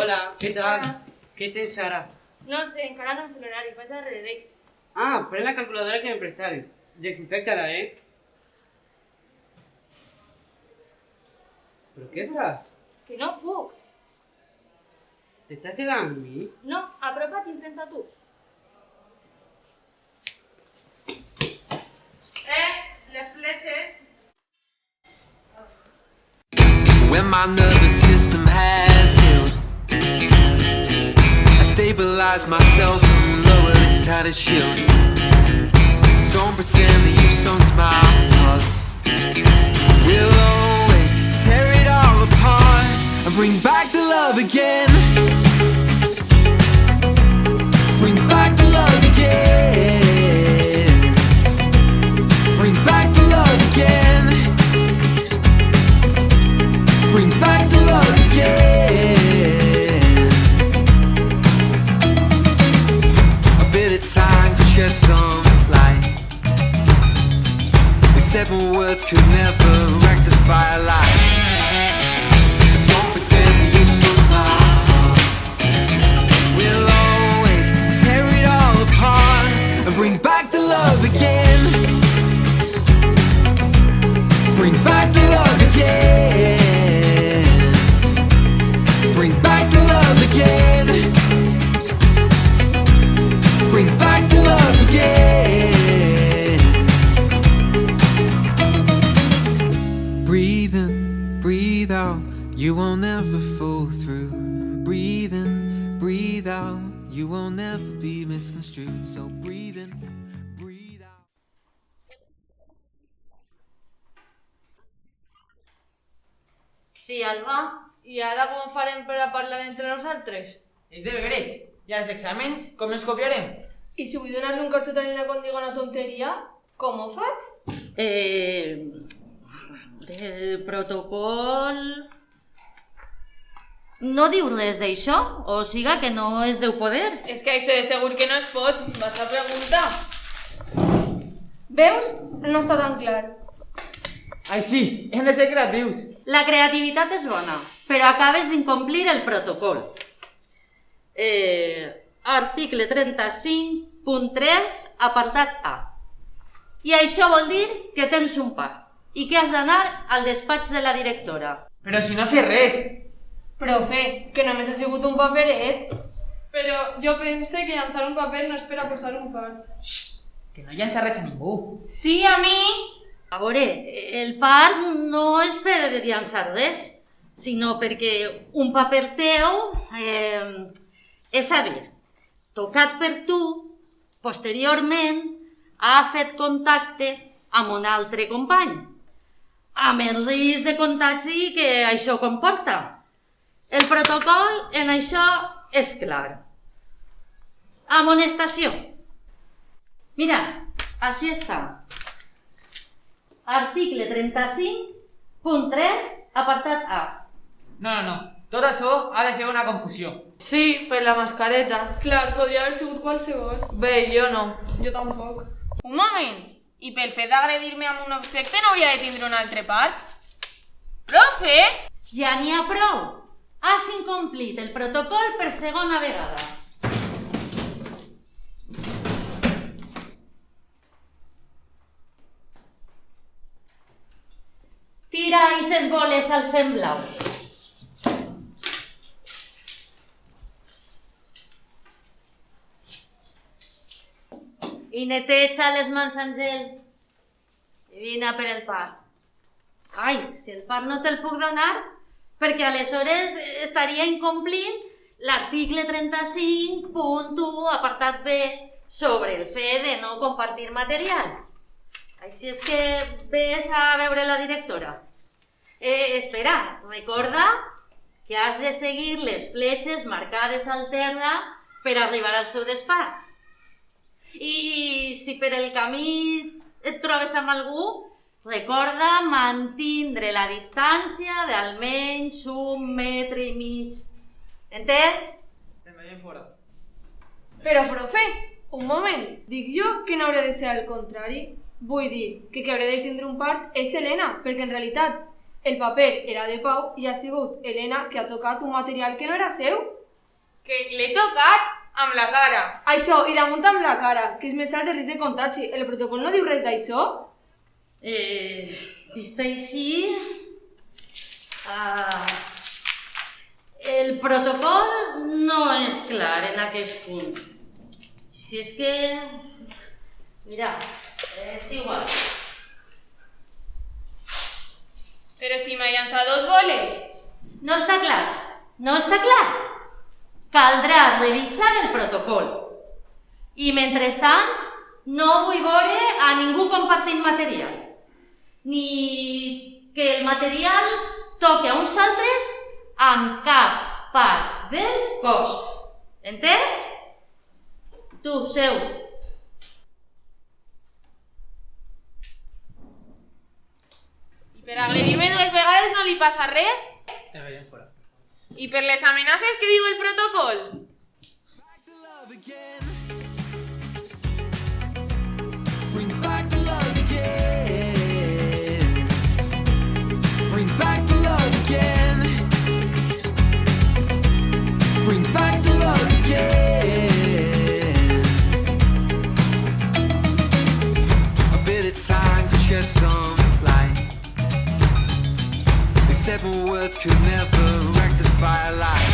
Hola, què tal? Hola. Què tens ara? No sé, encara no sé l'horari, vaig darrere d'ells. Ah, pren la calculadora que me prestaven. Desinfecta-la, ¿Pero qué fas? Que no puc. ¿Te estás quedando amb mi? No, apropa't i intenta tu. Les fletxes. When my nervous system has healed, I stabilize myself and lower this tattered shield. Don't pretend that you've sunk my heart. We'll always tear it all apart and bring back the love again. Bring back the love again. Bring back the love again. Bring back the love again. A bit of time could shed some light. We said more words could never rectify a lie. Don't pretend that you've sunk my heart. We'll always tear it all apart and bring back the love again. Bring back the love again. Bring back the love again. Bring back the love again. Breathe in, breathe out. You won't ever fall through. Breathe in, breathe out. You won't ever be misconstrued. So breathe in, breathe out. Sí, Alba. I ara com farem per a parlar entre nosaltres? Els deberes. I els exàmens, com els copiarem? I si vull donar-li un corxotanina quan digo una tonteria, com ho faig? El protocol... No diu res d'això? O siga que no es deu poder? És que això de segur que no es pot. Vaig a preguntar. Veus? No està tan clar. Ai sí, hem de ser creatius. La creativitat és bona, però acabes d'incomplir el protocol. Article 35.3, apartat A. I això vol dir que tens un part i que has d'anar al despatx de la directora. Però si no fes res. Profe, que només ha sigut un paperet. Però jo pense que llançar un paper no és per a posar un part. Xxt, que no llança res a ningú. Sí, a mi. A veure, el part no és per llançar res, sinó perquè un paper teu, és a dir, tocat per tu, posteriorment ha fet contacte amb un altre company, amb el risc de contagi que això comporta. El protocol en això és clar. Amonestació. Mira, així està. Article 35.3, apartat A. No. Tot això ha de ser una confusió. Sí, per la mascareta. Clar, podria haver sigut qualsevol. Bé, jo no. Jo tampoc. Un moment, i pel fet d'agredir-me amb un objecte no hauria de tindre un altre part? Profe! Ja n'hi ha prou. Has incomplit el protocol per segona vegada. Tira ixes boles al fem blau. I neteja les mans amb gel. I vine per el part. Ai, si el part no te'l puc donar, perquè aleshores estaria incomplint l'article 35.1, apartat B, sobre el fet de no compartir material. Així és que ves a veure la directora. Espera, recorda que has de seguir les fletxes marcades al terra per arribar al seu despatx. I si per el camí et trobes amb algú, recorda mantindre la distància d'almenys 1,5 metres. Entès? Te'n veiem fora. Però, profe, un moment. Dic jo que no hauria de ser al contrari. Vull dir que haurà de tindre un part és Helena, perquè en realitat El paper era de Pau i ha sigut Elena que ha tocat un material que no era seu. Que l'he tocat amb la cara. Això, i damunt amb la cara, que és més alt de risc de contagi. El protocol no diu res d'això? Vist així... el protocol no és clar en aquest punt. Si és que... Mira, és igual. Però si m'ha llançat 2 boles. No està clar, no està clar. Caldrà revisar el protocol. I mentrestant, no vull veure a ningú compartint material. Ni que el material toqui a uns altres amb cap part del cos. Entès? Tu, seu. I per agredir-me 2 vegades no li passa res? Te veiem fora. I per les amenaces que diu el protocol? Bring back the love again. Bring back the love again. Bring back the love again. A bit of time to shed some light. They said my words could never rectify a lie.